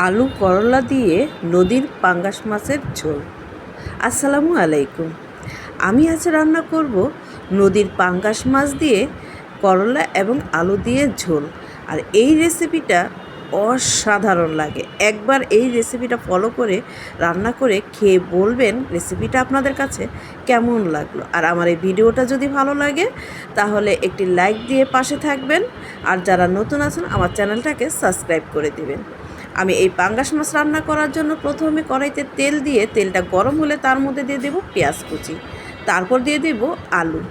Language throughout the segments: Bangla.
আলু করলা দিয়ে নদীর পাঙ্গাস মাছের ঝোল। আসসালামু আলাইকুম। আমি আজ রান্না করব নদীর পাঙ্গাস মাছ দিয়ে করলা এবং আলু দিয়ে ঝোল। আর এই রেসিপিটা অসাধারণ লাগে। একবার এই রেসিপিটা ফলো করে রান্না করে খেয়ে বলবেন রেসিপিটা আপনাদের কাছে কেমন লাগলো। আর আমার এই ভিডিওটা যদি ভালো লাগে তাহলে একটি লাইক দিয়ে পাশে থাকবেন। আর যারা নতুন আছেন আমার চ্যানেলটাকে সাবস্ক্রাইব করে দিবেন। আমি এই পাঙ্গাস মাছ রান্না করার জন্য প্রথমে কড়াইতে তেল দিয়ে তেলটা গরম হলে তার মধ্যে দিয়ে দেব পেঁয়াজ কুচি, তারপর দিয়ে দেব আলু।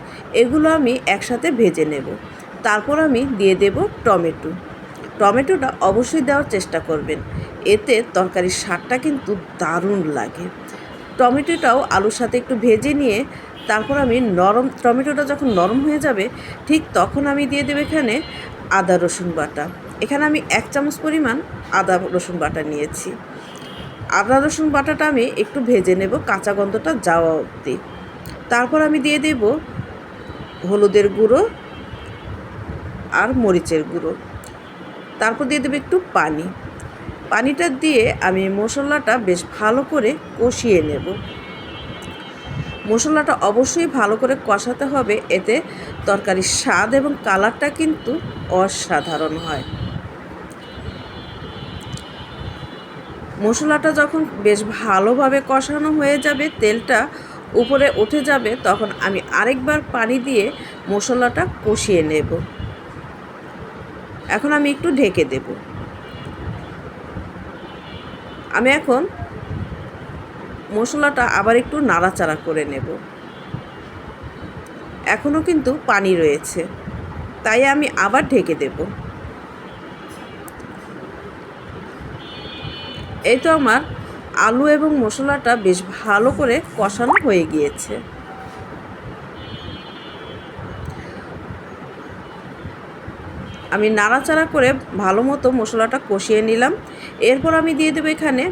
এগুলো আমি একসাথে ভেজে নেব। তারপর আমি দিয়ে দেব টমেটোটা অবশ্যই দেওয়ার চেষ্টা করবেন, এতে তরকারির স্বাদটা কিন্তু দারুণ লাগে। টমেটোটাও আলুর সাথে একটু ভেজে নিয়ে তারপর আমি টমেটোটা যখন নরম হয়ে যাবে ঠিক তখন আমি দিয়ে দেব এখানে আদা রসুন বাটা। এখানে আমি 1 চামচ পরিমাণ আদা রসুন বাটা নিয়েছি। আদা রসুন বাটাটা আমি একটু ভেজে নেব কাঁচা গন্ধটা যাওয়া অবধি। তারপর আমি দিয়ে দেব হলুদের গুঁড়ো আর মরিচের গুঁড়ো। তারপর দিয়ে দেবো একটু পানিটা দিয়ে আমি মশলাটা বেশ ভালো করে কষিয়ে নেব। মশলাটা অবশ্যই ভালো করে কষাতে হবে, এতে তরকারির স্বাদ এবং কালারটা কিন্তু অসাধারণ হয়। মশলাটা যখন বেশ ভালোভাবে কষানো হয়ে যাবে, তেলটা উপরে উঠে যাবে, তখন আমি আরেকবার পানি দিয়ে মশলাটা কষিয়ে নেব। এখন আমি একটু ঢেকে দেব। আমি এখন মশলাটা আবার একটু নাড়াচাড়া করে নেব। এখনও কিন্তু পানি রয়েছে, তাই আমি আবার ঢেকে দেব। এই তো আমার আলু এবং মশলাটা বেশ ভালো করে কষানো হয়ে গিয়েছে। আমি নাড়াচাড়া করে ভালো মতো মশলাটা কষিয়ে নিলাম। এরপর আমি দিয়ে দেবো এখানে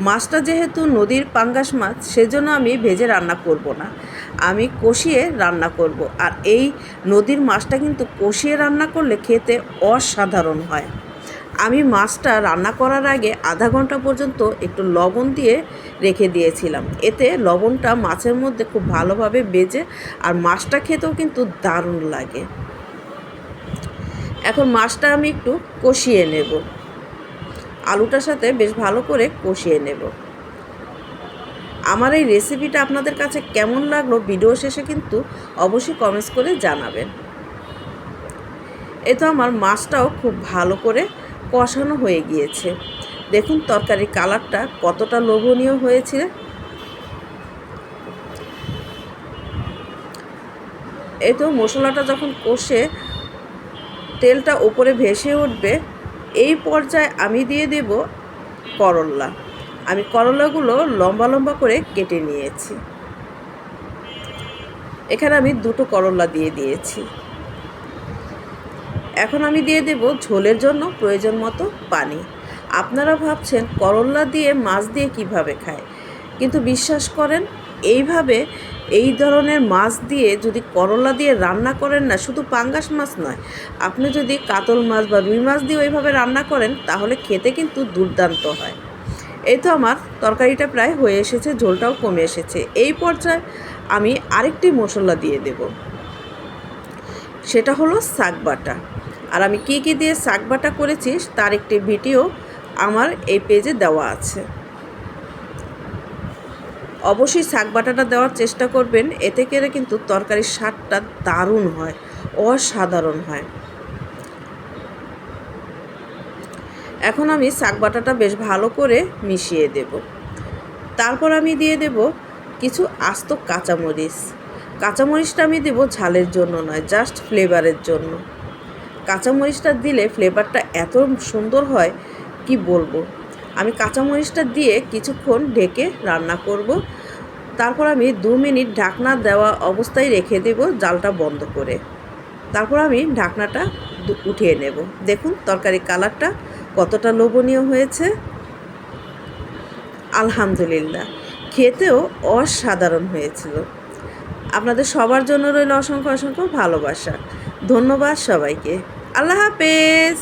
মাছটা যেহেতু নদীর পাঙ্গাস মাছ, সেজন্য আমি ভেজে রান্না করব না, আমি কষিয়ে রান্না করব। আর এই নদীর মাছটা কিন্তু কষিয়ে রান্না করলে খেতে অসাধারণ হয়। আমি মাছটা রান্না করার আগে আধা ঘন্টা পর্যন্ত একটু লবণ দিয়ে রেখে দিয়েছিলাম, এতে লবণটা মাছের মধ্যে খুব ভালোভাবে বেজে আর মাছটা খেতেও কিন্তু দারুণ লাগে। এখন মাছটা আমি একটু কষিয়ে নেব, আলুটার সাথে বেশ ভালো করে কষিয়ে নেব। আমার এই রেসিপিটা আপনাদের কাছে কেমন লাগলো ভিডিও শেষে কিন্তু অবশ্যই কমেন্টস করে জানাবেন। এই তো আমার মাছটাও খুব ভালো করে কষানো হয়ে গিয়েছে। দেখুন তরকারির কালারটা কতটা লোভনীয় হয়েছে। এই তো মশলাটা যখন কষে তেলটা উপরে ভেসে উঠবে, এই পর্যায়ে আমি দিয়ে দেব করলা। আমি করলাগুলো লম্বা লম্বা করে কেটে নিয়েছি। এখানে আমি 2টো করলা দিয়ে দিয়েছি। এখন আমি দিয়ে দেব ঝোলের জন্য প্রয়োজন মতো পানি। আপনারা ভাবছেন করলা দিয়ে মাছ দিয়ে কিভাবে খায়, কিন্তু বিশ্বাস করেন এইভাবে এই ধরনের মাছ দিয়ে যদি করলা দিয়ে রান্না করেন না, শুধু পাঙ্গাস মাছ নয়, আপনি যদি কাতল মাছ বা রুই মাছ দিয়ে ওইভাবে রান্না করেন তাহলে খেতে কিন্তু দুর্দান্ত হয়। এই তো আমার তরকারিটা প্রায় হয়ে এসেছে, ঝোলটাও কমে এসেছে। এই পর্যায়ে আমি আরেকটি মশলা দিয়ে দেব, সেটা হলো শাক বাটা। আর আমি কী কী দিয়ে শাক বাটা করেছি তার একটি ভিডিও আমার এই পেজে দেওয়া আছে। অবশ্যই শাক বাটাটা দেওয়ার চেষ্টা করবেন, এতে করে কিন্তু তরকারির স্বাদটা দারুণ হয়, অসাধারণ হয়। এখন আমি শাক বাটাটা বেশ ভালো করে মিশিয়ে দেব। তারপর আমি দিয়ে দেব কিছু আস্ত কাঁচামরিচটা আমি দেব ঝালের জন্য নয়, জাস্ট ফ্লেভারের জন্য। কাঁচামরিচটা দিলে ফ্লেভারটা এত সুন্দর হয় কি বলবো। আমি কাঁচামরিচটা দিয়ে কিছুক্ষণ ঢেকে রান্না করব। তারপর আমি 2 মিনিট ঢাকনা দেওয়া অবস্থায় রেখে দেব জালটা বন্ধ করে। তারপর আমি ঢাকনাটা উঠিয়ে নেব। দেখুন তরকারি কালারটা কতটা লোভনীয় হয়েছে। আলহামদুলিল্লাহ, খেতেও অসাধারণ হয়েছিল। আপনাদের সবার জন্য রইল অসংখ্য অসংখ্য ভালোবাসা। ধন্যবাদ সবাইকে। আল্লাহ হাফেজ।